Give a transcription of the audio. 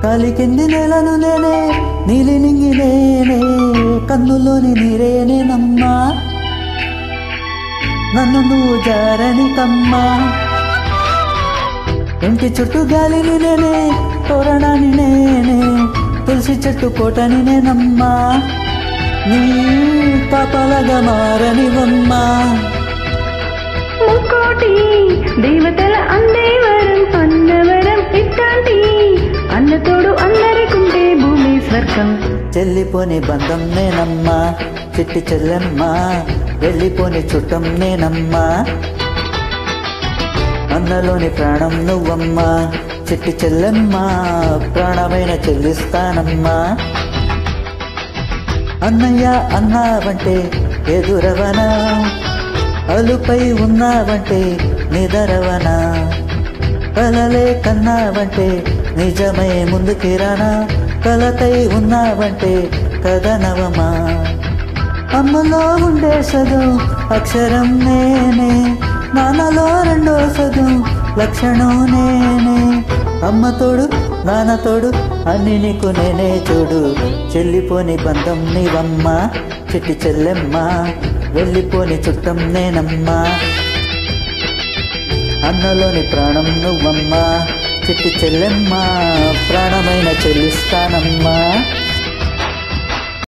కాలికింది నేలను నేనే నీలి నింగి నేనే కన్నులోని నీరేనేనమ్మా నన్ను నువ్వు జారని కమ్మా ఇంటి చుట్టూ గాలిని నేనే తోరణాన్ని నేనే తులసి చెట్టు కోటని నేనమ్మా నీ పాపలగా మారనివమ్మా ముక్కోటి దేవతల అందేవరం అన్నవరం ఇట్లాంటి అన్నతోడు అందరికుంటే భూమి స్వర్గం చెల్లిపోని బంధం నేనమ్మా చిట్టి చెల్లెమ్మా వెళ్ళిపోని చుట్టం నేనమ్మా అన్నలోని ప్రాణం నువ్వమ్మా చిట్టి చెల్లెమ్మా ప్రాణమైన చెల్లిస్తానమ్మా అన్నయ్య అన్నావంటే ఎదురవనా అలుపై ఉన్నావంటే నిదరవనా కలలే కన్నావంటే నిజమై ముందుకి రానా కలతై ఉన్నావంటే కథనవమా అమ్మలో ఉండే సగం అక్షరం నేనే నాన్నలో రెండో సగం లక్షణం నేనే అమ్మ తోడు నాన్న తోడు అన్ని నీకు నేనే చూడు చెల్లిపోని బంధం నీవమ్మా చిట్టి చెల్లెమ్మా వెళ్ళిపోని చుట్టం నేనమ్మా అన్నలోని ప్రాణం నువ్వమ్మా చిట్టి చెల్లెమ్మా ప్రాణమైన చెల్లిస్తానమ్మా